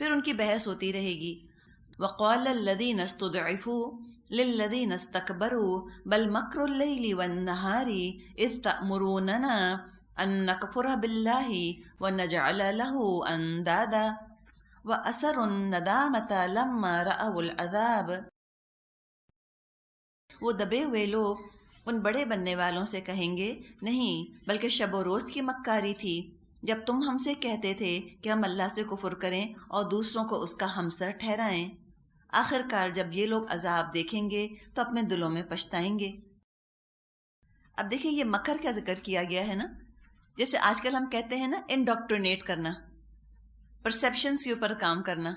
پھر ان کی بحث ہوتی رہے گی. وقال الذین استضعفوا للذین استکبروا بل مکر اللیل والنہار اذ تأمروننا ان نکفر باللہ ونجعل له اندادا واسروا الندامة لما رأوا العذاب. وہ دبے ہوئے لوگ ان بڑے بننے والوں سے کہیں گے نہیں بلکہ شب و روز کی مکاری تھی جب تم ہم سے کہتے تھے کہ ہم اللہ سے کفر کریں اور دوسروں کو اس کا ہمسر ٹھہرائیں. آخر کار جب یہ لوگ عذاب دیکھیں گے تو اپنے دلوں میں پچھتائیں گے. اب دیکھیں یہ مکر کا ذکر کیا گیا ہے نا، جیسے آج کل ہم کہتے ہیں نا انڈاکٹرینیٹ کرنا، پرسیپشنز کے اوپر کام کرنا،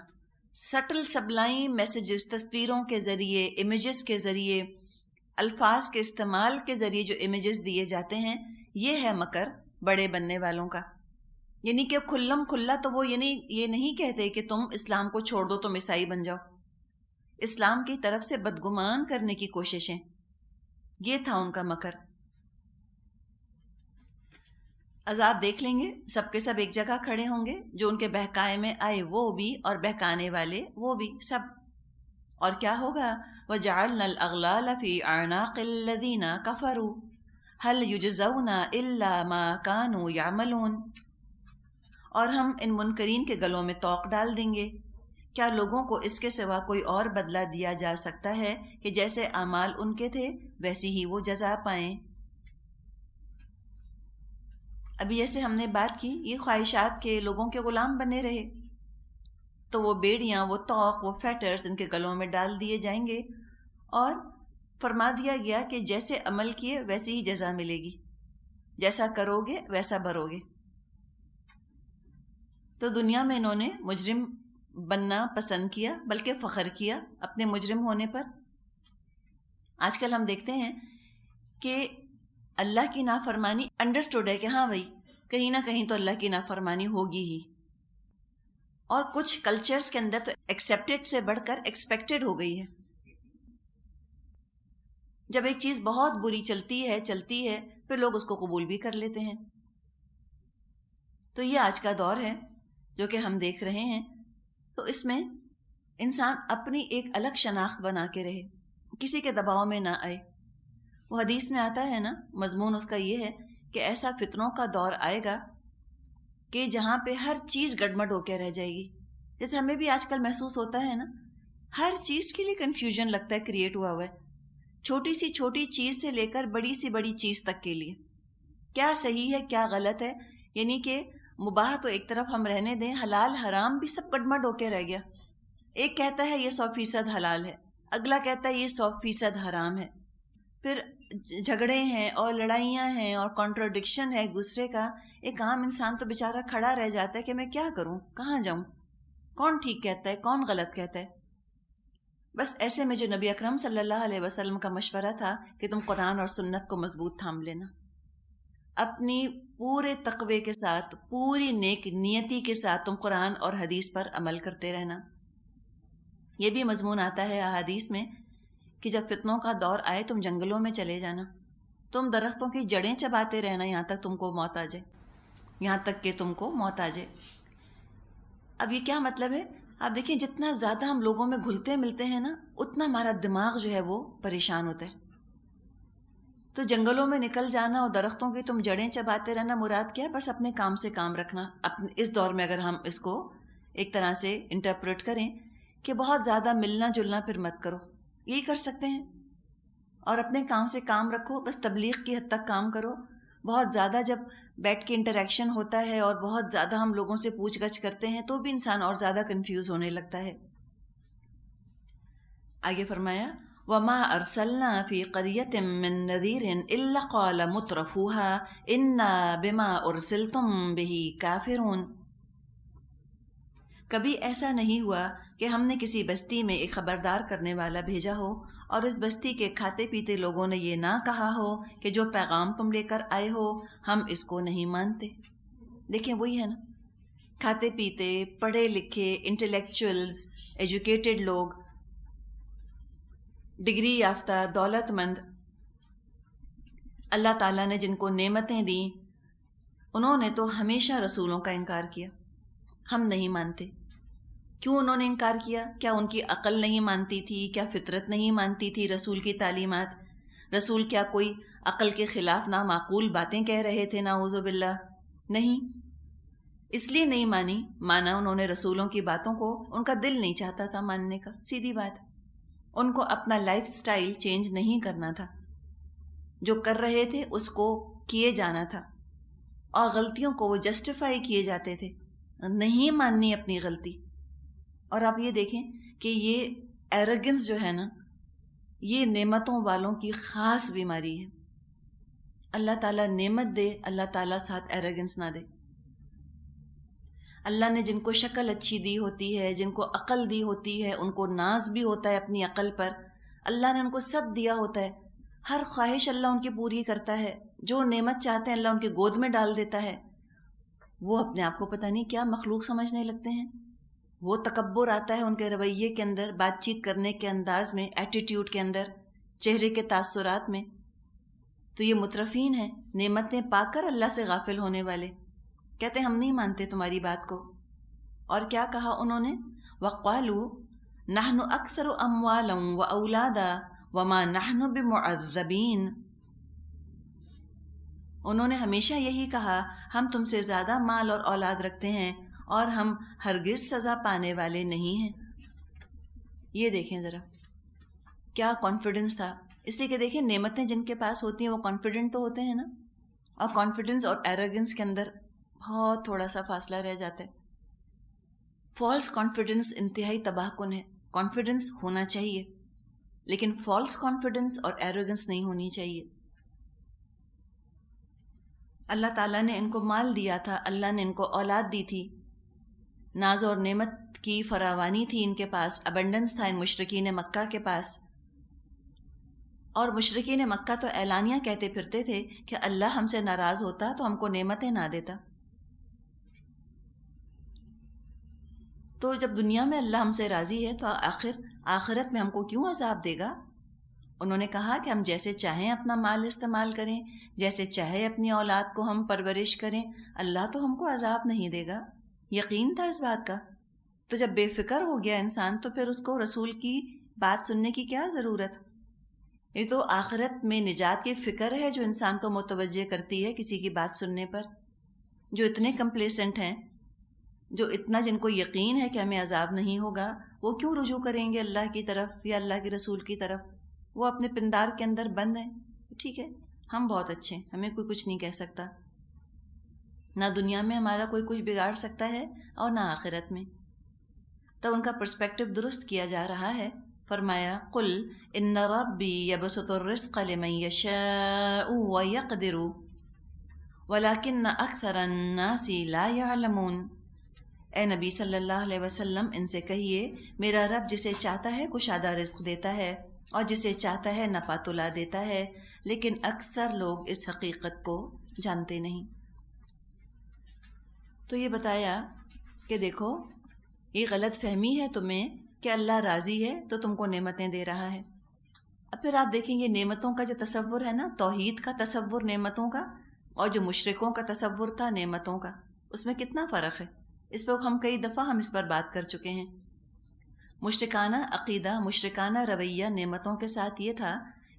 سٹل سبلائم میسیجز تصویروں کے ذریعے، امیجز کے ذریعے، الفاظ کے استعمال کے ذریعے جو امیجز دیے جاتے ہیں، یہ ہے مکر بڑے بننے والوں کا. یعنی کہ کھلم کھلا تو وہ یہ نہیں کہتے کہ تم اسلام کو چھوڑ دو تم عیسائی بن جاؤ. اسلام کی طرف سے بدگمان کرنے کی کوششیں، یہ تھا ان کا مکر. عذاب دیکھ لیں گے، سب کے سب ایک جگہ کھڑے ہوں گے، جو ان کے بہکائے میں آئے وہ بھی اور بہکانے والے وہ بھی سب. اور کیا ہوگا؟ وَجَعَلْنَا الْأَغْلَالَ فِي أَعْنَاقِ الَّذِينَ كَفَرُوا هَلْ يُجْزَوْنَ إِلَّا مَا كَانُوا يَعْمَلُونَ. اور ہم ان منکرین کے گلوں میں طوق ڈال دیں گے، کیا لوگوں کو اس کے سوا کوئی اور بدلہ دیا جا سکتا ہے کہ جیسے اعمال ان کے تھے ویسی ہی وہ جزا پائیں. ابھی ایسے ہم نے بات کی یہ خواہشات کے لوگوں کے غلام بنے رہے، تو وہ بیڑیاں، وہ طوق، وہ فیٹرز ان کے گلوں میں ڈال دیے جائیں گے اور فرما دیا گیا کہ جیسے عمل کیے ویسی ہی جزا ملے گی، جیسا کرو گے ویسا بھرو گے. تو دنیا میں انہوں نے مجرم بننا پسند کیا، بلکہ فخر کیا اپنے مجرم ہونے پر. آج کل ہم دیکھتے ہیں کہ اللہ کی نافرمانی انڈرسٹوڈ ہے کہ ہاں بھائی کہیں نہ کہیں تو اللہ کی نافرمانی ہوگی ہی، اور کچھ کلچرز کے اندر تو ایکسیپٹڈ سے بڑھ کر ایکسپیکٹڈ ہو گئی ہے. جب ایک چیز بہت بری چلتی ہے پھر لوگ اس کو قبول بھی کر لیتے ہیں. تو یہ آج کا دور ہے جو کہ ہم دیکھ رہے ہیں. تو اس میں انسان اپنی ایک الگ شناخت بنا کے رہے، کسی کے دباؤ میں نہ آئے. وہ حدیث میں آتا ہے نا، مضمون اس کا یہ ہے کہ ایسا فتنوں کا دور آئے گا کہ جہاں پہ ہر چیز گڑمڑ ہو کے رہ جائے گی. جیسے ہمیں بھی آج کل محسوس ہوتا ہے نا، ہر چیز کے لیے کنفیوژن لگتا ہے کریٹ ہوا ہے، چھوٹی سی چھوٹی چیز سے لے کر بڑی سی بڑی چیز تک کے لیے کیا صحیح ہے کیا غلط ہے. یعنی کہ مباح تو ایک طرف ہم رہنے دیں، حلال حرام بھی سب گڑمڑ ہو کے رہ گیا. ایک کہتا ہے یہ 100% حلال ہے، اگلا کہتا ہے یہ 100% حرام ہے. پھر جھگڑے ہیں اور لڑائیاں ہیں اور کانٹرڈکشن ہے ایک دوسرے کا. ایک عام انسان تو بیچارہ کھڑا رہ جاتا ہے کہ میں کیا کروں، کہاں جاؤں، کون ٹھیک کہتا ہے کون غلط کہتا ہے. بس ایسے میں جو نبی اکرم صلی اللہ علیہ وسلم کا مشورہ تھا کہ تم قرآن اور سنت کو مضبوط تھام لینا، اپنی پورے تقوی کے ساتھ، پوری نیک نیتی کے ساتھ تم قرآن اور حدیث پر عمل کرتے رہنا. یہ بھی مضمون آتا ہے احادیث میں کہ جب فتنوں کا دور آئے تم جنگلوں میں چلے جانا، تم درختوں کی جڑیں چباتے رہنا یہاں تک تم کو موت آ جائے، یہاں تک کہ تم کو موت آ جائے. اب یہ کیا مطلب ہے؟ آپ دیکھیں جتنا زیادہ ہم لوگوں میں گھلتے ملتے ہیں نا، اتنا ہمارا دماغ جو ہے وہ پریشان ہوتا ہے. تو جنگلوں میں نکل جانا اور درختوں کی تم جڑیں چباتے رہنا مراد کیا ہے؟ بس اپنے کام سے کام رکھنا. اس دور میں اگر ہم اس کو ایک طرح سے انٹرپریٹ کریں کہ بہت زیادہ ملنا جلنا پھر مت کرو، یہی کر سکتے ہیں. اور اپنے کام سے کام رکھو، بس تبلیغ کی حد تک کام کرو. بہت زیادہ جب بیٹھ کے انٹریکشن ہوتا ہے اور بہت زیادہ ہم لوگوں سے پوچھ گچھ کرتے ہیں تو بھی انسان اور زیادہ کنفیوز ہونے لگتا ہے. آگے فرمایا وَمَا أَرْسَلْنَا فِي قَرْيَةٍ مِّن نَّذِيرٍ إِلَّا قَالَ مُتْرَفُوهَا إِنَّا بِمَا أُرْسِلْتُم بِهِ كَافِرُونَ. کبھی ایسا نہیں ہوا کہ ہم نے کسی بستی میں ایک خبردار کرنے والا بھیجا ہو اور اس بستی کے کھاتے پیتے لوگوں نے یہ نہ کہا ہو کہ جو پیغام تم لے کر آئے ہو ہم اس کو نہیں مانتے. دیکھیں وہی ہے نا، کھاتے پیتے پڑھے لکھے انٹلیکچوئلز، ایجوکیٹڈ لوگ، ڈگری یافتہ دولت مند، اللہ تعالیٰ نے جن کو نعمتیں دیں، انہوں نے تو ہمیشہ رسولوں کا انکار کیا. ہم نہیں مانتے. کیوں انہوں نے انکار کیا؟ کیا ان کی عقل نہیں مانتی تھی؟ کیا فطرت نہیں مانتی تھی رسول کی تعلیمات؟ رسول کیا کوئی عقل کے خلاف نامعقول باتیں کہہ رہے تھے؟ نعوذ باللہ، نہیں۔ اس لیے نہیں مانا انہوں نے رسولوں کی باتوں کو، ان کا دل نہیں چاہتا تھا ماننے کا، سیدھی بات۔ ان کو اپنا لائف سٹائل چینج نہیں کرنا تھا، جو کر رہے تھے اس کو کیے جانا تھا، اور غلطیوں کو وہ جسٹیفائی کیے جاتے تھے، نہیں ماننی اپنی غلطی۔ اور آپ یہ دیکھیں کہ یہ ایروگنس جو ہے نا، یہ نعمتوں والوں کی خاص بیماری ہے۔ اللہ تعالیٰ نعمت دے، اللہ تعالیٰ ساتھ ایروگنس نہ دے۔ اللہ نے جن کو شکل اچھی دی ہوتی ہے، جن کو عقل دی ہوتی ہے، ان کو ناز بھی ہوتا ہے اپنی عقل پر۔ اللہ نے ان کو سب دیا ہوتا ہے، ہر خواہش اللہ ان کی پوری کرتا ہے، جو نعمت چاہتے ہیں اللہ ان کے گود میں ڈال دیتا ہے۔ وہ اپنے آپ کو پتہ نہیں کیا مخلوق سمجھنے لگتے ہیں، وہ تکبر آتا ہے ان کے رویے کے اندر، بات چیت کرنے کے انداز میں، ایٹیٹیوڈ کے اندر، چہرے کے تاثرات میں۔ تو یہ مترفین ہیں، نعمتیں پا کر اللہ سے غافل ہونے والے، کہتے ہیں ہم نہیں مانتے تمہاری بات کو۔ اور کیا کہا انہوں نے؟ وَقَالُوا نَحْنُ أَكْثَرُ أَمْوَالًا وَأَوْلَادًا وَمَا نَحْنُ بِمُعَذَّبِينَ۔ انہوں نے ہمیشہ یہی کہا، ہم تم سے زیادہ مال اور اولاد رکھتے ہیں اور ہم ہرگز سزا پانے والے نہیں ہیں۔ یہ دیکھیں ذرا کیا کانفیڈنس تھا۔ اس لیے کہ دیکھیں نعمتیں جن کے پاس ہوتی ہیں وہ کانفیڈنٹ تو ہوتے ہیں نا، اور کانفیڈنس اور ایروگنس کے اندر بہت تھوڑا سا فاصلہ رہ جاتا ہے۔ فالس کانفیڈنس انتہائی تباہ کن ہے۔ کانفیڈنس ہونا چاہیے لیکن فالس کانفیڈنس اور ایروگنس نہیں ہونی چاہیے۔ اللہ تعالیٰ نے ان کو مال دیا تھا، اللہ نے ان کو اولاد دی تھی، ناز اور نعمت کی فراوانی تھی ان کے پاس، ابنڈنس تھا ان مشرکین مکہ کے پاس۔ اور مشرکین مکہ تو اعلانیہ کہتے پھرتے تھے کہ اللہ ہم سے ناراض ہوتا تو ہم کو نعمتیں نہ دیتا، تو جب دنیا میں اللہ ہم سے راضی ہے تو آخرت میں ہم کو کیوں عذاب دے گا؟ انہوں نے کہا کہ ہم جیسے چاہیں اپنا مال استعمال کریں، جیسے چاہے اپنی اولاد کو ہم پرورش کریں، اللہ تو ہم کو عذاب نہیں دے گا۔ یقین تھا اس بات کا۔ تو جب بے فکر ہو گیا انسان تو پھر اس کو رسول کی بات سننے کی کیا ضرورت؟ یہ تو آخرت میں نجات کی فکر ہے جو انسان کو متوجہ کرتی ہے کسی کی بات سننے پر۔ جو اتنے کمپلیسنٹ ہیں، جو اتنا جن کو یقین ہے کہ ہمیں عذاب نہیں ہوگا، وہ کیوں رجوع کریں گے اللہ کی طرف یا اللہ کے رسول کی طرف؟ وہ اپنے پندار کے اندر بند ہیں، ٹھیک ہے ہم بہت اچھے ہیں، ہمیں کوئی کچھ نہیں کہہ سکتا، نہ دنیا میں ہمارا کوئی کچھ بگاڑ سکتا ہے اور نہ آخرت میں۔ تو ان کا پرسپیکٹو درست کیا جا رہا ہے۔ فرمایا قل ان ربی یبسط الرزق لمن یشاء ویقدر ولکن اکثر الناس لا یعلمون۔ اے نبی صلی اللہ علیہ وسلم ان سے کہیے میرا رب جسے چاہتا ہے کشادہ رزق دیتا ہے اور جسے چاہتا ہے نپا تلا دیتا ہے، لیکن اکثر لوگ اس حقیقت کو جانتے نہیں۔ تو یہ بتایا کہ دیکھو یہ غلط فہمی ہے تمہیں کہ اللہ راضی ہے تو تم کو نعمتیں دے رہا ہے۔ اب پھر آپ دیکھیں یہ نعمتوں کا جو تصور ہے نا، توحید کا تصور نعمتوں کا اور جو مشرکوں کا تصور تھا نعمتوں کا، اس میں کتنا فرق ہے۔ اس پر ہم کئی دفعہ اس پر بات کر چکے ہیں۔ مشرکانہ عقیدہ، مشرکانہ رویہ نعمتوں کے ساتھ یہ تھا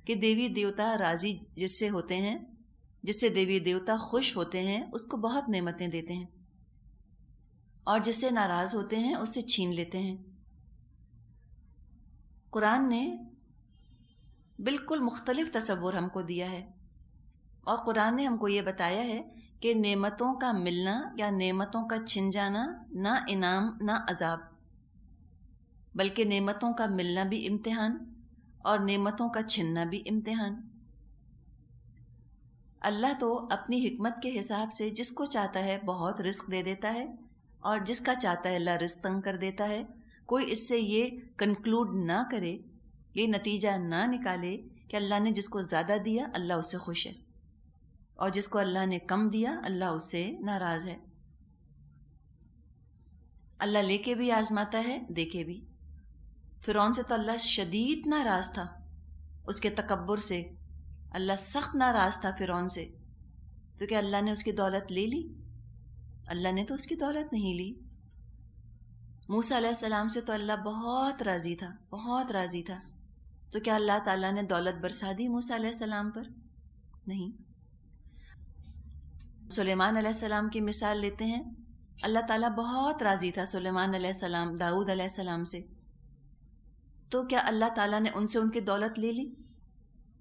کہ دیوی دیوتا راضی جس سے ہوتے ہیں، جس سے دیوی دیوتا خوش ہوتے ہیں، اس کو بہت نعمتیں دیتے ہیں، اور جس سے ناراض ہوتے ہیں اس سے چھین لیتے ہیں۔ قرآن نے بالکل مختلف تصور ہم کو دیا ہے، اور قرآن نے ہم کو یہ بتایا ہے کہ نعمتوں کا ملنا یا نعمتوں کا چھن جانا نہ انعام نہ عذاب، بلکہ نعمتوں کا ملنا بھی امتحان اور نعمتوں کا چھننا بھی امتحان۔ اللہ تو اپنی حکمت کے حساب سے جس کو چاہتا ہے بہت رزق دے دیتا ہے، اور جس کا چاہتا ہے اللہ رزق تنگ کر دیتا ہے۔ کوئی اس سے یہ کنکلوڈ نہ کرے، یہ نتیجہ نہ نکالے کہ اللہ نے جس کو زیادہ دیا اللہ اس سے خوش ہے، اور جس کو اللہ نے کم دیا اللہ اس سے ناراض ہے۔ اللہ لے کے بھی آزماتا ہے، دے کے بھی۔ فرعون سے تو اللہ شدید ناراض تھا، اس کے تکبر سے اللہ سخت ناراض تھا فرعون سے، تو کہ اللہ نے اس کی دولت لے لی؟ اللہ نے تو اس کی دولت نہیں لی۔ موسیٰ علیہ السلام سے تو اللہ بہت راضی تھا، بہت راضی تھا، تو کیا اللہ تعالیٰ نے دولت برسا دی موسیٰ علیہ السلام پر؟ نہیں۔ سلیمان علیہ السلام کی مثال لیتے ہیں، اللہ تعالیٰ بہت راضی تھا سلیمان علیہ السلام، داؤد علیہ السلام سے، تو کیا اللہ تعالیٰ نے ان سے ان کی دولت لے لی؟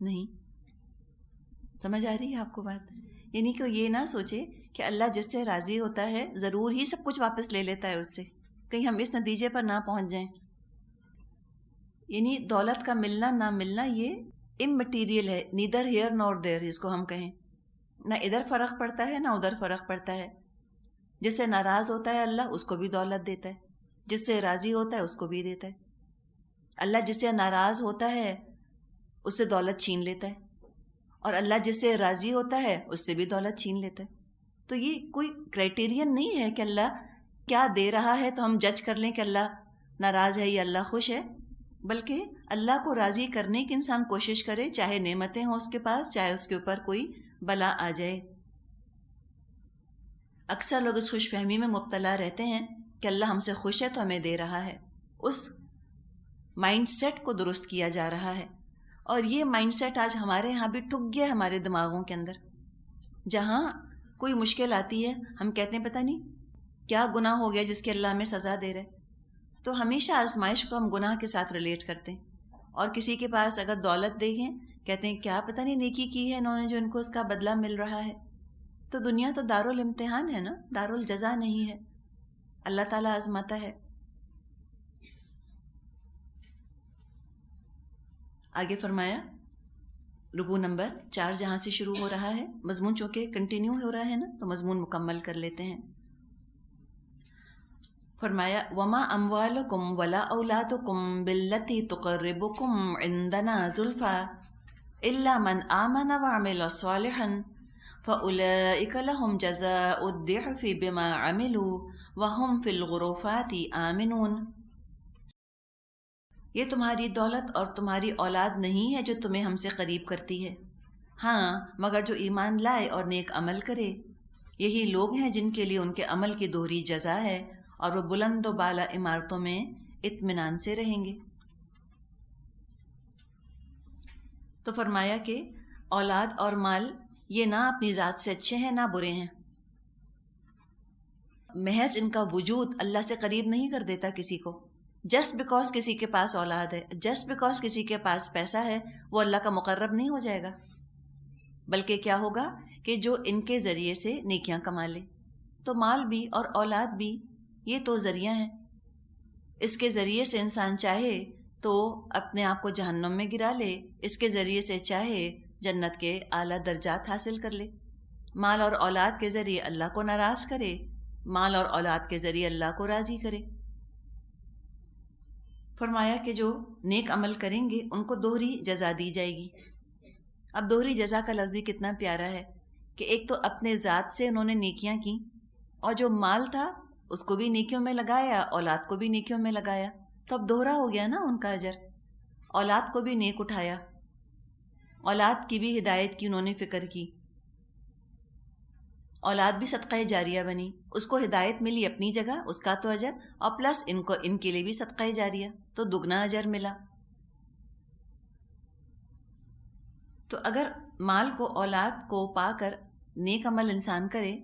نہیں۔ سمجھ آ رہی ہے آپ کو بات؟ یعنی کہ یہ نہ سوچے کہ اللہ جس سے راضی ہوتا ہے ضرور ہی سب کچھ واپس لے لیتا ہے اس سے، کہیں ہم اس نتیجے پر نہ پہنچ جائیں۔ یعنی دولت کا ملنا نہ ملنا یہ امٹیریل ہے، نیدر ہیئر نور دیر، جس کو ہم کہیں، نہ ادھر فرق پڑتا ہے نہ ادھر فرق پڑتا ہے۔ جس سے ناراض ہوتا ہے اللہ اس کو بھی دولت دیتا ہے، جس سے راضی ہوتا ہے اس کو بھی دیتا ہے۔ اللہ جس سے ناراض ہوتا ہے اس سے دولت چھین لیتا ہے، اور اللہ جس سے راضی ہوتا ہے اس سے بھی دولت چھین لیتا ہے۔ تو یہ کوئی کرائٹیرین نہیں ہے کہ اللہ کیا دے رہا ہے تو ہم جج کر لیں کہ اللہ ناراض ہے یا اللہ خوش ہے، بلکہ اللہ کو راضی کرنے کی انسان کوشش کرے، چاہے نعمتیں ہوں اس کے پاس، چاہے اس کے اوپر کوئی بلا آ جائے۔ اکثر لوگ اس خوش فہمی میں مبتلا رہتے ہیں کہ اللہ ہم سے خوش ہے تو ہمیں دے رہا ہے، اس مائنڈ سیٹ کو درست کیا جا رہا ہے، اور یہ مائنڈ سیٹ آج ہمارے ہاں بھی ٹھک گیا ہمارے دماغوں کے اندر۔ جہاں کوئی مشکل آتی ہے ہم کہتے ہیں پتہ نہیں کیا گناہ ہو گیا جس کی اللہ ہمیں سزا دے رہے، تو ہمیشہ آزمائش کو ہم گناہ کے ساتھ ریلیٹ کرتے ہیں، اور کسی کے پاس اگر دولت دیکھیں کہتے ہیں کیا پتہ نہیں نیکی کی ہے انہوں نے جو ان کو اس کا بدلہ مل رہا ہے۔ تو دنیا تو دارالامتحان ہے نا، دارالجزا نہیں ہے، اللہ تعالیٰ آزماتا ہے۔ آگے فرمایا رکوع نمبر 4 جہاں سے شروع ہو رہا ہے، مضمون چونکہ کنٹینیو ہو رہا ہے نا تو مضمون مکمل کر لیتے ہیں۔ فرمایا وما اموالکم ولا اولادکم باللتی تقربکم عندنا زلفا الا من آمن وعمل صالحا فاولئک لهم جزاء الضعف بما عملوا وهم فی الغرفات آمنون۔ یہ تمہاری دولت اور تمہاری اولاد نہیں ہے جو تمہیں ہم سے قریب کرتی ہے، ہاں مگر جو ایمان لائے اور نیک عمل کرے، یہی لوگ ہیں جن کے لیے ان کے عمل کی دوہری جزا ہے، اور وہ بلند و بالا عمارتوں میں اطمینان سے رہیں گے۔ تو فرمایا کہ اولاد اور مال یہ نہ اپنی ذات سے اچھے ہیں نہ برے ہیں، محض ان کا وجود اللہ سے قریب نہیں کر دیتا کسی کو۔ جسٹ بیکاز کسی کے پاس اولاد ہے، جسٹ بیکاز کسی کے پاس پیسہ ہے، وہ اللہ کا مقرب نہیں ہو جائے گا، بلکہ کیا ہوگا کہ جو ان کے ذریعے سے نیکیاں کما لے۔ تو مال بھی اور اولاد بھی یہ تو ذریعہ ہیں، اس کے ذریعے سے انسان چاہے تو اپنے آپ کو جہنم میں گرا لے، اس کے ذریعے سے چاہے جنت کے اعلیٰ درجات حاصل کر لے۔ مال اور اولاد کے ذریعے اللہ کو ناراض کرے، مال اور اولاد کے ذریعے اللہ کو راضی کرے۔ فرمایا کہ جو نیک عمل کریں گے ان کو دوہری جزا دی جائے گی۔ اب دوہری جزا کا لفظ بھی کتنا پیارا ہے کہ ایک تو اپنے ذات سے انہوں نے نیکیاں کی، اور جو مال تھا اس کو بھی نیکیوں میں لگایا، اولاد کو بھی نیکیوں میں لگایا، تو اب دوہرا ہو گیا نا ان کا اجر۔ اولاد کو بھی نیک اٹھایا، اولاد کی بھی ہدایت کی انہوں نے فکر کی، اولاد بھی صدقہ جاریہ بنی، اس کو ہدایت ملی اپنی جگہ، اس کا تو اجر، اور پلس ان کے لیے بھی صدقہ جاریہ، تو دگنا اجر ملا۔ تو اگر مال کو اولاد کو پا کر نیک عمل انسان کرے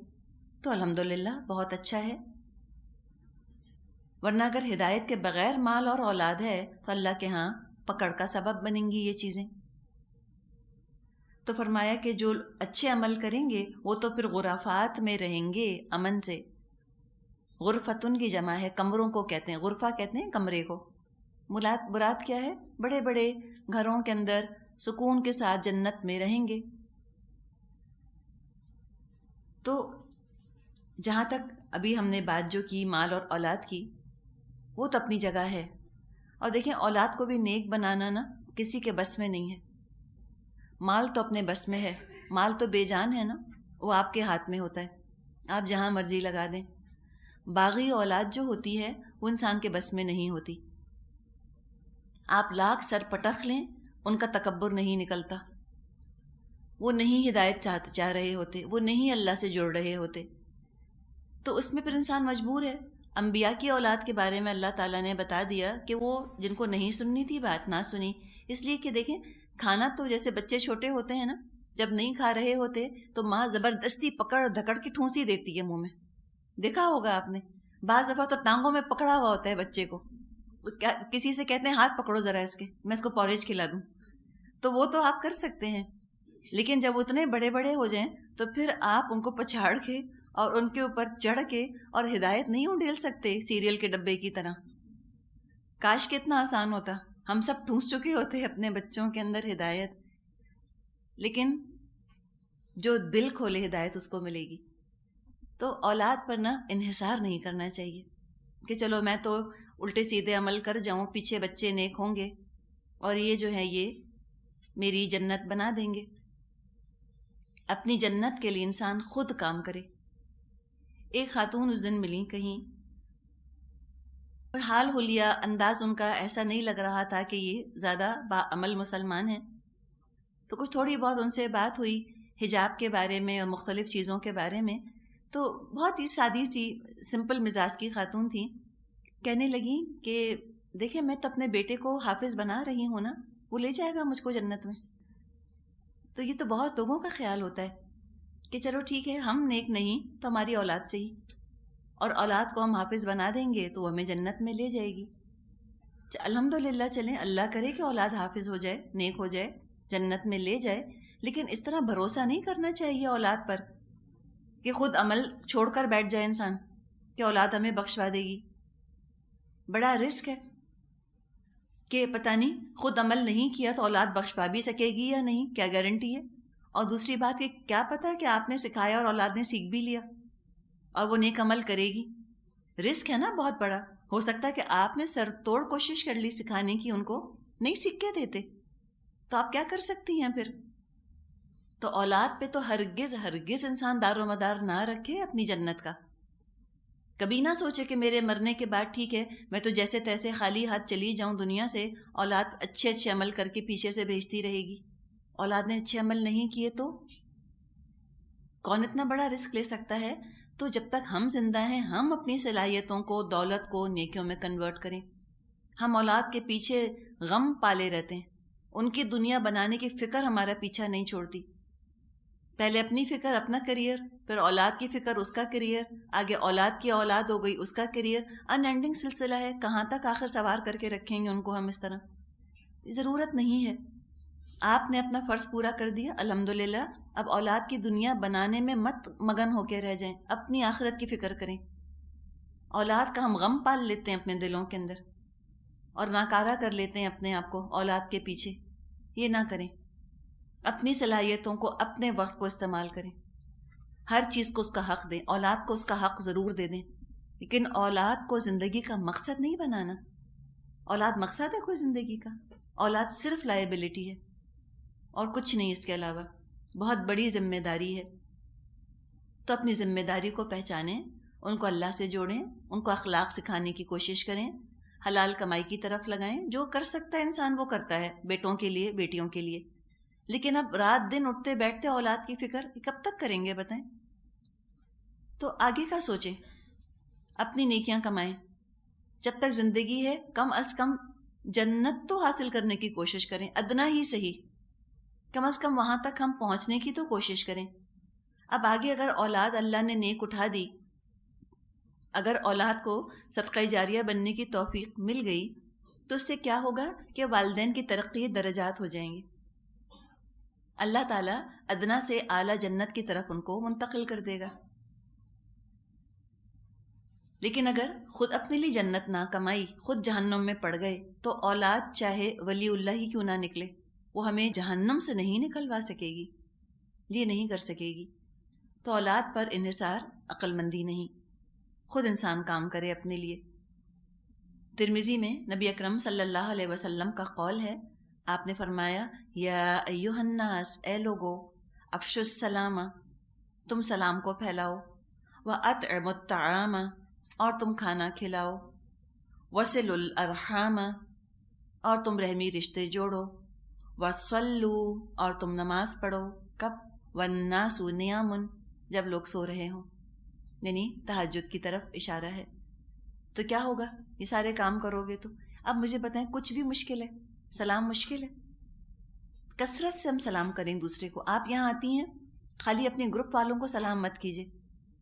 تو الحمدللہ بہت اچھا ہے، ورنہ اگر ہدایت کے بغیر مال اور اولاد ہے تو اللہ کے ہاں پکڑ کا سبب بنیں گی یہ چیزیں۔ تو فرمایا کہ جو اچھے عمل کریں گے وہ تو پھر غرفات میں رہیں گے امن سے۔ غرفتن کی جمع ہے، کمروں کو کہتے ہیں، غرفہ کہتے ہیں کمرے کو۔ مراد کیا ہے؟ بڑے بڑے گھروں کے اندر سکون کے ساتھ جنت میں رہیں گے۔ تو جہاں تک ابھی ہم نے بات جو کی مال اور اولاد کی، وہ تو اپنی جگہ ہے، اور دیکھیں اولاد کو بھی نیک بنانا نا کسی کے بس میں نہیں ہے۔ مال تو اپنے بس میں ہے، مال تو بے جان ہے نا، وہ آپ کے ہاتھ میں ہوتا ہے، آپ جہاں مرضی لگا دیں۔ باغی اولاد جو ہوتی ہے وہ انسان کے بس میں نہیں ہوتی، آپ لاکھ سر پٹخ لیں ان کا تکبر نہیں نکلتا، وہ نہیں ہدایت چاہ رہے ہوتے، وہ نہیں اللہ سے جڑ رہے ہوتے، تو اس میں پھر انسان مجبور ہے انبیاء کی اولاد کے بارے میں اللہ تعالیٰ نے بتا دیا کہ وہ جن کو نہیں سننی تھی بات نہ سنی، اس لیے کہ دیکھیں کھانا تو جیسے بچے چھوٹے ہوتے ہیں نا، جب نہیں کھا رہے ہوتے تو ماں زبردستی پکڑ دھکڑ کی ٹھونسی دیتی ہے منہ میں، دیکھا ہوگا آپ نے، بعض دفعہ تو ٹانگوں میں پکڑا ہوا ہوتا ہے بچے کو، کسی سے کہتے ہیں ہاتھ پکڑو ذرا اس کے، میں اس کو پوریج کھلا دوں، تو وہ تو آپ کر سکتے ہیں، لیکن جب اتنے بڑے بڑے ہو جائیں تو پھر آپ ان کو پچھاڑ کے اور ان کے اوپر چڑھ کے اور ہدایت نہیں اڈیل سکتے سیریل کے ڈبے کی طرح۔ کاش کتنا آسان ہوتا، ہم سب ٹھونس چکے ہوتے اپنے بچوں کے اندر ہدایت، لیکن جو دل کھولے ہدایت اس کو ملے گی۔ تو اولاد پر نہ انحصار نہیں کرنا چاہیے کہ چلو میں تو الٹے سیدھے عمل کر جاؤں، پیچھے بچے نیک ہوں گے اور یہ جو ہے یہ میری جنت بنا دیں گے۔ اپنی جنت کے لیے انسان خود کام کرے۔ ایک خاتون اس دن ملی کہیں، حال حلیہ انداز ان کا ایسا نہیں لگ رہا تھا کہ یہ زیادہ باعمل مسلمان ہیں، تو کچھ تھوڑی بہت ان سے بات ہوئی حجاب کے بارے میں اور مختلف چیزوں کے بارے میں، تو بہت ہی سادی سی سمپل مزاج کی خاتون تھیں، کہنے لگی کہ دیکھیں میں تو اپنے بیٹے کو حافظ بنا رہی ہوں نا، وہ لے جائے گا مجھ کو جنت میں۔ تو یہ تو بہت لوگوں کا خیال ہوتا ہے کہ چلو ٹھیک ہے ہم نیک نہیں تو ہماری اولاد سے ہی، اور اولاد کو ہم حافظ بنا دیں گے تو وہ ہمیں جنت میں لے جائے گی۔ الحمدللہ چلیں، اللہ کرے کہ اولاد حافظ ہو جائے، نیک ہو جائے، جنت میں لے جائے، لیکن اس طرح بھروسہ نہیں کرنا چاہیے اولاد پر کہ خود عمل چھوڑ کر بیٹھ جائے انسان کہ اولاد ہمیں بخشوا دے گی۔ بڑا رسک ہے کہ پتہ نہیں خود عمل نہیں کیا تو اولاد بخشوا بھی سکے گی یا نہیں، کیا گارنٹی ہے؟ اور دوسری بات کہ کیا پتہ کہ آپ نے سکھایا اور اولاد نے سیکھ بھی لیا اور وہ نیک عمل کرے گی۔ رسک ہے نا بہت بڑا، ہو سکتا ہے کہ آپ نے سر توڑ کوشش کر لی سکھانے کی، ان کو نہیں سیکھ کے دیتے، تو آپ کیا کر سکتی ہیں پھر؟ تو اولاد پہ تو ہرگز ہرگز انسان دار و مدار نہ رکھے اپنی جنت کا۔ کبھی نہ سوچے کہ میرے مرنے کے بعد ٹھیک ہے میں تو جیسے تیسے خالی ہاتھ چلی جاؤں دنیا سے، اولاد اچھے اچھے عمل کر کے پیچھے سے بھیجتی رہے گی۔ اولاد نے اچھے عمل نہیں کیے تو کون اتنا بڑا رسک لے سکتا ہے؟ تو جب تک ہم زندہ ہیں ہم اپنی صلاحیتوں کو، دولت کو نیکیوں میں کنورٹ کریں۔ ہم اولاد کے پیچھے غم پالے رہتے ہیں، ان کی دنیا بنانے کی فکر ہمارا پیچھا نہیں چھوڑتی۔ پہلے اپنی فکر اپنا کریئر، پھر اولاد کی فکر اس کا کریئر، آگے اولاد کی اولاد ہو گئی اس کا کریئر، ان اینڈنگ سلسلہ ہے، کہاں تک آخر سوار کر کے رکھیں گے ان کو ہم اس طرح؟ ضرورت نہیں ہے۔ آپ نے اپنا فرض پورا کر دیا الحمدللہ، اب اولاد کی دنیا بنانے میں مت مگن ہو کے رہ جائیں، اپنی آخرت کی فکر کریں۔ اولاد کا ہم غم پال لیتے ہیں اپنے دلوں کے اندر اور ناکارہ کر لیتے ہیں اپنے آپ کو اولاد کے پیچھے، یہ نہ کریں۔ اپنی صلاحیتوں کو، اپنے وقت کو استعمال کریں، ہر چیز کو اس کا حق دیں، اولاد کو اس کا حق ضرور دے دیں، لیکن اولاد کو زندگی کا مقصد نہیں بنانا۔ اولاد مقصد ہے کوئی زندگی کا؟ اولاد صرف لائبلٹی ہے اور کچھ نہیں اس کے علاوہ، بہت بڑی ذمہ داری ہے۔ تو اپنی ذمہ داری کو پہچانیں، ان کو اللہ سے جوڑیں، ان کو اخلاق سکھانے کی کوشش کریں، حلال کمائی کی طرف لگائیں، جو کر سکتا ہے انسان وہ کرتا ہے، بیٹوں کے لیے، بیٹیوں کے لیے، لیکن اب رات دن اٹھتے بیٹھتے اولاد کی فکر کب تک کریں گے بتائیں؟ تو آگے کا سوچیں، اپنی نیکیاں کمائیں، جب تک زندگی ہے کم از کم جنت تو حاصل کرنے کی کوشش کریں، ادنا ہی صحیح، کم از کم وہاں تک ہم پہنچنے کی تو کوشش کریں۔ اب آگے اگر اولاد اللہ نے نیک اٹھا دی، اگر اولاد کو صدقہ جاریہ بننے کی توفیق مل گئی تو اس سے کیا ہوگا کہ والدین کی ترقی درجات ہو جائیں گے، اللہ تعالیٰ ادنا سے اعلیٰ جنت کی طرف ان کو منتقل کر دے گا۔ لیکن اگر خود اپنے لیے جنت نہ کمائی، خود جہنم میں پڑ گئے، تو اولاد چاہے ولی اللہ ہی کیوں نہ نکلے، وہ ہمیں جہنم سے نہیں نکلوا سکے گی، یہ نہیں کر سکے گی۔ تو اولاد پر انحصار عقل مندی نہیں، خود انسان کام کرے اپنے لیے۔ ترمذی میں نبی اکرم صلی اللہ علیہ وسلم کا قول ہے، آپ نے فرمایا، یا ایھا الناس، اے لوگو، افشوا السلام، تم سلام کو پھیلاؤ، واطعموا الطعام، اور تم کھانا کھلاؤ، وصلوا الارحام، اور تم رحمی رشتے جوڑو، وصلوا، اور تم نماز پڑھو، کب؟ والناس نیام، جب لوگ سو رہے ہوں، یعنی تہجد کی طرف اشارہ ہے۔ تو کیا ہوگا؟ یہ سارے کام کرو گے تو اب مجھے بتائیں، کچھ بھی مشکل ہے؟ سلام مشکل ہے؟ کثرت سے ہم سلام کریں دوسرے کو. آپ یہاں آتی ہیں، خالی اپنے گروپ والوں کو سلام مت کیجیے.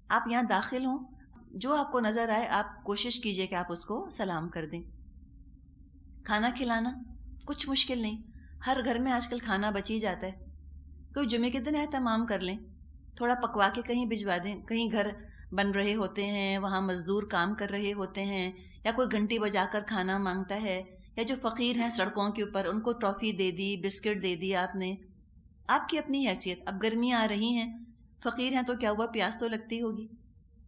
آپ یہاں داخل ہوں، جو آپ کو نظر آئے آپ کوشش کیجیے کہ آپ اس کو سلام کر دیں. کھانا کھلانا کچھ مشکل نہیں، ہر گھر میں آج کل کھانا بچ ہی جاتا ہے. کوئی جمعے کے دن اہتمام کر لیں، تھوڑا پکوا کے کہیں بھجوا دیں. کہیں گھر بن رہے ہوتے ہیں، وہاں مزدور کام کر رہے ہوتے ہیں، یا کوئی گھنٹی بجا کر کھانا مانگتا ہے، یا جو فقیر ہیں سڑکوں کے اوپر ان کو ٹافی دے دی، بسکٹ دے دی آپ نے. آپ کی اپنی حیثیت، اب گرمیاں آ رہی ہیں، فقیر ہیں تو کیا ہوا، پیاس تو لگتی ہوگی.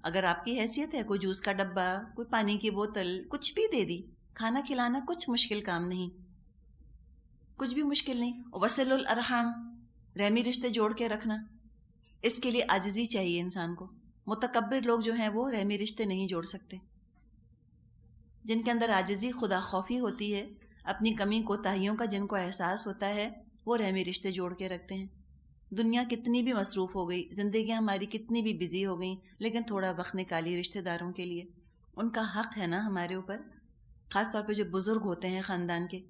اگر آپ کی حیثیت ہے، کوئی جوس کا ڈبہ، کوئی پانی کی بوتل، کچھ بھی دے دی. کھانا کھلانا کچھ مشکل کام نہیں، کچھ بھی مشکل نہیں. وصل الارحام، رحمی رشتے جوڑ کے رکھنا، اس کے لیے عاجزی چاہیے انسان کو. متکبر لوگ جو ہیں وہ رحمی رشتے نہیں جوڑ سکتے. جن کے اندر عاجزی، خدا خوفی ہوتی ہے، اپنی کمی کوتاہیوں کا جن کو احساس ہوتا ہے، وہ رحمی رشتے جوڑ کے رکھتے ہیں. دنیا کتنی بھی مصروف ہو گئی، زندگیاں ہماری کتنی بھی بزی ہو گئیں، لیکن تھوڑا وقت نکالی رشتہ داروں کے لیے. ان کا حق ہے نا ہمارے اوپر، خاص طور پہ جو بزرگ ہوتے ہیں خاندان کے.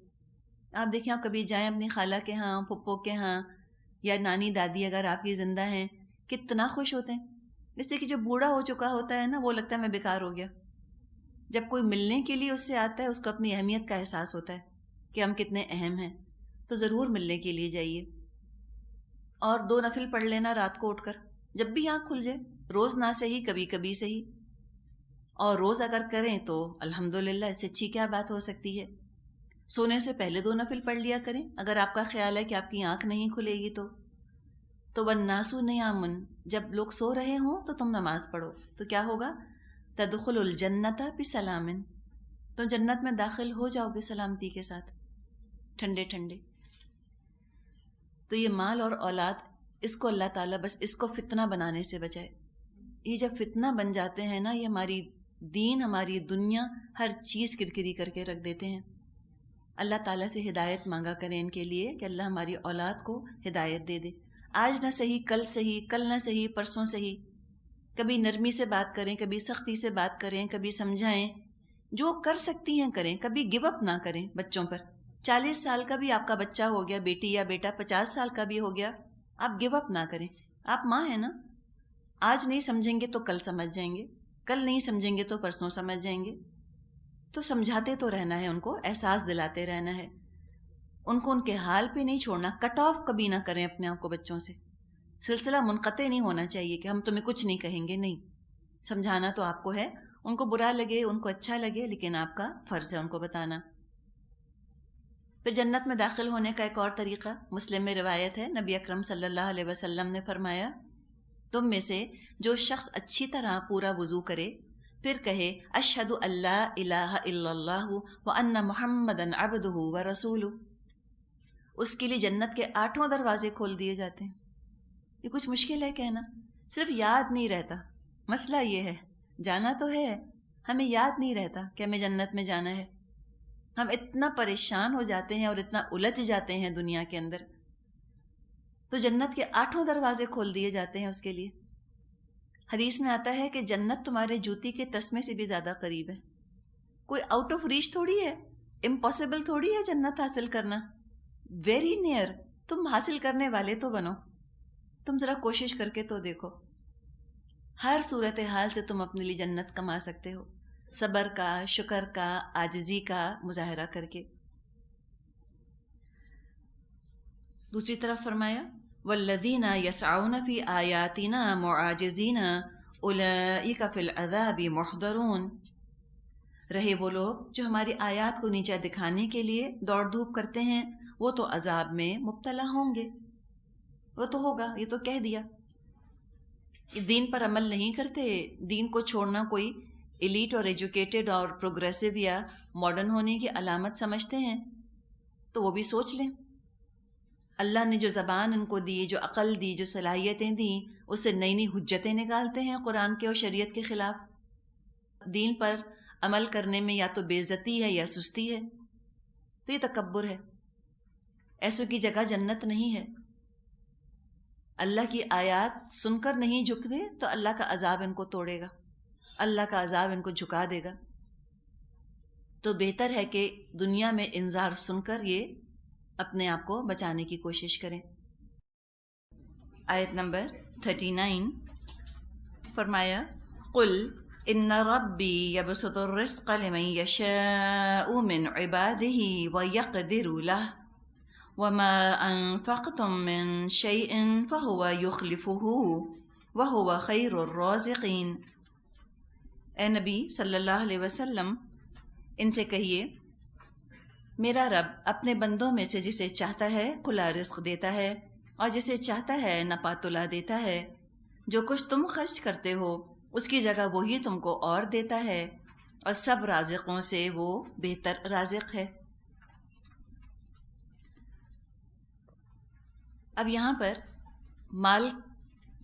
آپ دیکھیں، آپ کبھی جائیں اپنی خالہ کے ہاں، پھپھو کے ہاں، یا نانی دادی اگر آپ کی زندہ ہیں، کتنا خوش ہوتے ہیں. اس سے کہ جو بوڑھا ہو چکا ہوتا ہے نا، وہ لگتا ہے میں بیکار ہو گیا. جب کوئی ملنے کے لیے اس سے آتا ہے، اس کو اپنی اہمیت کا احساس ہوتا ہے کہ ہم کتنے اہم ہیں. تو ضرور ملنے کے لیے جائیے. اور 2 نفل پڑھ لینا رات کو اٹھ کر، جب بھی آنکھ کھل جائے. روز نہ صحیح، کبھی کبھی صحیح. اور روز اگر کریں تو الحمدللہ، اس سے اچھی کیا بات ہو سکتی ہے. سونے سے پہلے 2 نفل پڑھ لیا کریں. اگر آپ کا خیال ہے کہ آپ کی آنکھ نہیں کھلے گی تو والناس نیام، جب لوگ سو رہے ہوں تو تم نماز پڑھو. تو کیا ہوگا؟ تدخل الجنت بسلام، تو جنت میں داخل ہو جاؤ گے سلامتی کے ساتھ، ٹھنڈے ٹھنڈے. تو یہ مال اور اولاد، اس کو اللہ تعالیٰ بس اس کو فتنہ بنانے سے بچائے. یہ جب فتنہ بن جاتے ہیں نا، یہ ہماری دین، ہماری دنیا، ہر چیز کرکری کر کے رکھ دیتے ہیں. اللہ تعالیٰ سے ہدایت مانگا کریں ان کے لیے کہ اللہ ہماری اولاد کو ہدایت دے دے. آج نہ صحیح کل صحیح، کل نہ صحیح پرسوں صحیح. کبھی نرمی سے بات کریں، کبھی سختی سے بات کریں، کبھی سمجھائیں. جو کر سکتی ہیں کریں، کبھی گو اپ نہ کریں بچوں پر. 40 سال کا بھی آپ کا بچہ ہو گیا، بیٹی یا بیٹا 50 سال کا بھی ہو گیا، آپ گو اپ نہ کریں. آپ ماں ہیں نا، آج نہیں سمجھیں گے تو کل سمجھ جائیں گے، کل نہیں سمجھیں گے تو پرسوں سمجھ جائیں گے. تو سمجھاتے تو رہنا ہے، ان کو احساس دلاتے رہنا ہے. ان کو ان کے حال پہ نہیں چھوڑنا. کٹ آف کبھی نہ کریں اپنے آپ کو بچوں سے. سلسلہ منقطع نہیں ہونا چاہیے کہ ہم تمہیں کچھ نہیں کہیں گے. نہیں، سمجھانا تو آپ کو ہے. ان کو برا لگے، ان کو اچھا لگے، لیکن آپ کا فرض ہے ان کو بتانا. پھر جنت میں داخل ہونے کا ایک اور طریقہ مسلم میں روایت ہے، نبی اکرم صلی اللہ علیہ وسلم نے فرمایا، تم میں سے جو شخص اچھی طرح پورا وضو کرے، پھر کہے اشہد ان لا الہ الا اللہ وان محمدا عبدہ ورسولہ، اس کے لیے جنت کے 8 دروازے کھول دیے جاتے ہیں. یہ کچھ مشکل ہے کہنا، صرف یاد نہیں رہتا. مسئلہ یہ ہے، جانا تو ہے، ہمیں یاد نہیں رہتا کہ ہمیں جنت میں جانا ہے. ہم اتنا پریشان ہو جاتے ہیں اور اتنا الجھ جاتے ہیں دنیا کے اندر. تو جنت کے 8 دروازے کھول دیے جاتے ہیں اس کے لیے. حدیث میں آتا ہے کہ جنت تمہارے جوتی کے تسمے سے بھی زیادہ قریب ہے. کوئی آؤٹ آف ریچ تھوڑی ہے، امپاسبل تھوڑی ہے جنت حاصل کرنا. Very near. تم حاصل کرنے والے تو بنو، تم ذرا کوشش کر کے تو دیکھو. ہر صورتحال سے تم اپنے لیے جنت کما سکتے ہو، صبر کا، شکر کا، عاجزی کا مظاہرہ کر کے. دوسری طرف فرمایا والذین یسعون فی آیاتنا معاجزین اولئک فی العذاب محضرون. رہے وہ لوگ جو ہماری آیات کو نیچا دکھانے کے لیے دوڑ دھوپ کرتے ہیں، وہ تو عذاب میں مبتلا ہوں گے. وہ تو ہوگا، یہ تو کہہ دیا. دین پر عمل نہیں کرتے، دین کو چھوڑنا کوئی ایلیٹ اور ایجوکیٹڈ اور پروگریسو یا ماڈرن ہونے کی علامت سمجھتے ہیں، تو وہ بھی سوچ لیں. اللہ نے جو زبان ان کو دی، جو عقل دی، جو صلاحیتیں دیں، اس سے نئی نئی حجتیں نکالتے ہیں قرآن کے اور شریعت کے خلاف. دین پر عمل کرنے میں یا تو بے عزتی ہے یا سستی ہے. تو یہ تکبر ہے. ایسوں کی جگہ جنت نہیں ہے. اللہ کی آیات سن کر نہیں جھکتے تو اللہ کا عذاب ان کو توڑے گا، اللہ کا عذاب ان کو جھکا دے گا. تو بہتر ہے کہ دنیا میں انذار سن کر یہ اپنے آپ کو بچانے کی کوشش کریں۔ آیت نمبر 39 فرمایا قل ان ربی یبسط الرزق لمن یشاء من عباده ویقدر له وما انفقتم من شیء فهو یخلفه وهو خیر الرازقین۔ اے نبی صلی اللہ علیہ وسلم ان سے کہیے میرا رب اپنے بندوں میں سے جسے چاہتا ہے کھلا رزق دیتا ہے اور جسے چاہتا ہے نپا تلا دیتا ہے۔ جو کچھ تم خرچ کرتے ہو اس کی جگہ وہی تم کو اور دیتا ہے، اور سب رازقوں سے وہ بہتر رازق ہے۔ اب یہاں پر مال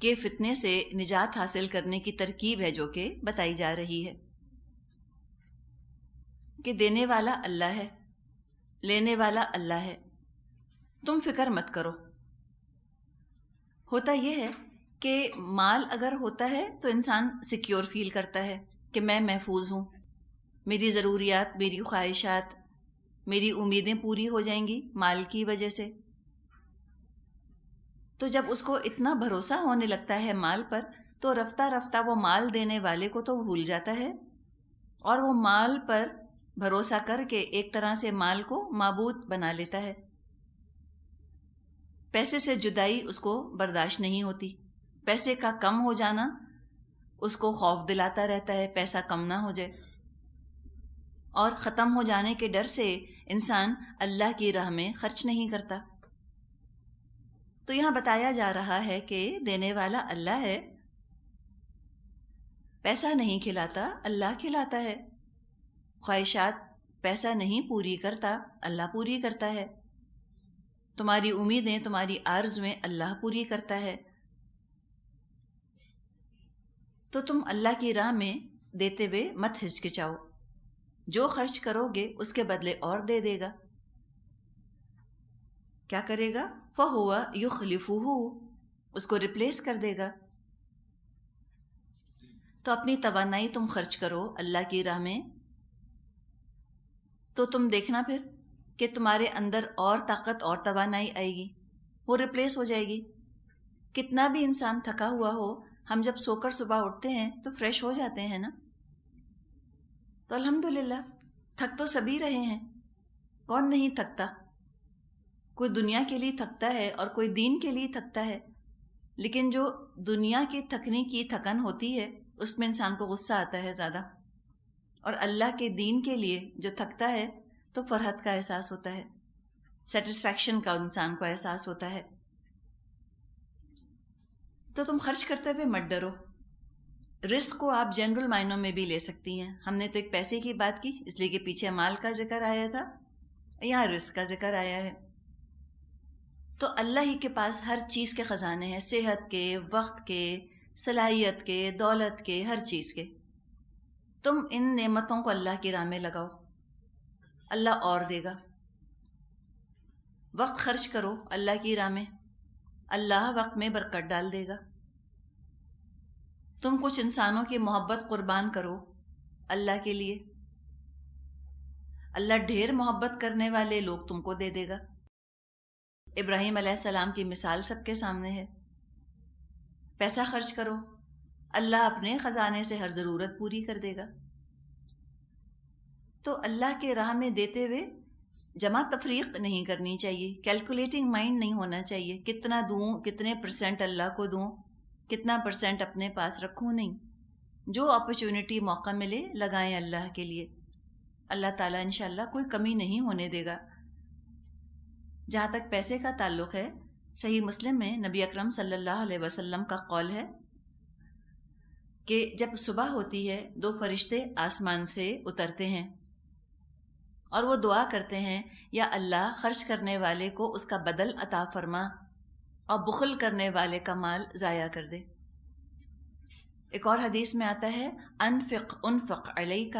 کے فتنے سے نجات حاصل کرنے کی ترکیب ہے جو کہ بتائی جا رہی ہے کہ دینے والا اللہ ہے، لینے والا اللہ ہے، تم فکر مت کرو۔ ہوتا یہ ہے کہ مال اگر ہوتا ہے تو انسان سیکیور فیل کرتا ہے کہ میں محفوظ ہوں، میری ضروریات، میری خواہشات، میری امیدیں پوری ہو جائیں گی مال کی وجہ سے۔ تو جب اس کو اتنا بھروسہ ہونے لگتا ہے مال پر تو رفتہ رفتہ وہ مال دینے والے کو تو بھول جاتا ہے، اور وہ مال پر بھروسہ کر کے ایک طرح سے مال کو معبود بنا لیتا ہے۔ پیسے سے جدائی اس کو برداشت نہیں ہوتی، پیسے کا کم ہو جانا اس کو خوف دلاتا رہتا ہے، پیسہ کم نہ ہو جائے، اور ختم ہو جانے کے ڈر سے انسان اللہ کی راہ میں خرچ نہیں کرتا۔ تو یہاں بتایا جا رہا ہے کہ دینے والا اللہ ہے، پیسہ نہیں کھلاتا، اللہ کھلاتا ہے، خواہشات پیسہ نہیں پوری کرتا، اللہ پوری کرتا ہے، تمہاری امیدیں، تمہاری آرزویں اللہ پوری کرتا ہے۔ تو تم اللہ کی راہ میں دیتے ہوئے مت ہچکچاؤ، جو خرچ کرو گے اس کے بدلے اور دے دے گا۔ کیا کرے گا؟ فَهُوَ يُخْلِفُهُ، اس کو ریپلیس کر دے گا۔ تو اپنی توانائی تم خرچ کرو اللہ کی راہ میں، تو تم دیکھنا پھر کہ تمہارے اندر اور طاقت اور توانائی آئے گی، وہ ریپلیس ہو جائے گی۔ کتنا بھی انسان تھکا ہوا ہو، ہم جب سو کر صبح اٹھتے ہیں تو فریش ہو جاتے ہیں نا، تو الحمدللہ تھک تو سبھی رہے ہیں، کون نہیں تھکتا؟ کوئی دنیا کے لیے تھکتا ہے اور کوئی دین کے لیے تھکتا ہے، لیکن جو دنیا کی تھکنے کی تھکن ہوتی ہے اس میں انسان کو غصہ آتا ہے زیادہ، اور اللہ کے دین کے لیے جو تھکتا ہے تو فرحت کا احساس ہوتا ہے، سیٹسفیکشن کا انسان کو احساس ہوتا ہے۔ تو تم خرچ کرتے ہوئے مت ڈرو۔ رزق کو آپ جنرل معنوں میں بھی لے سکتی ہیں، ہم نے تو ایک پیسے کی بات کی اس لیے کہ پیچھے مال کا ذکر آیا تھا، یہاں رزق کا ذکر آیا ہے۔ تو اللہ ہی کے پاس ہر چیز کے خزانے ہیں، صحت کے، وقت کے، صلاحیت کے، دولت کے، ہر چیز کے۔ تم ان نعمتوں کو اللہ کی راہ میں لگاؤ، اللہ اور دے گا۔ وقت خرچ کرو اللہ کی راہ میں، اللہ وقت میں برکت ڈال دے گا۔ تم کچھ انسانوں کی محبت قربان کرو اللہ کے لیے، اللہ ڈھیر محبت کرنے والے لوگ تم کو دے دے گا۔ ابراہیم علیہ السلام کی مثال سب کے سامنے ہے۔ پیسہ خرچ کرو، اللہ اپنے خزانے سے ہر ضرورت پوری کر دے گا۔ تو اللہ کے راہ میں دیتے ہوئے جمع تفریق نہیں کرنی چاہیے، کیلکولیٹنگ مائنڈ نہیں ہونا چاہیے، کتنا دوں، کتنے پرسنٹ اللہ کو دوں، کتنا پرسنٹ اپنے پاس رکھوں، نہیں۔ جو اپرچونٹی موقع ملے لگائیں اللہ کے لیے، اللہ تعالیٰ انشاءاللہ کوئی کمی نہیں ہونے دے گا۔ جہاں تک پیسے کا تعلق ہے، صحیح مسلم میں نبی اکرم صلی اللہ علیہ وسلم کا قول ہے کہ جب صبح ہوتی ہے 2 فرشتے آسمان سے اترتے ہیں اور وہ دعا کرتے ہیں، یا اللہ خرچ کرنے والے کو اس کا بدل عطا فرما اور بخل کرنے والے کا مال ضائع کر دے۔ ایک اور حدیث میں آتا ہے انفق علیک،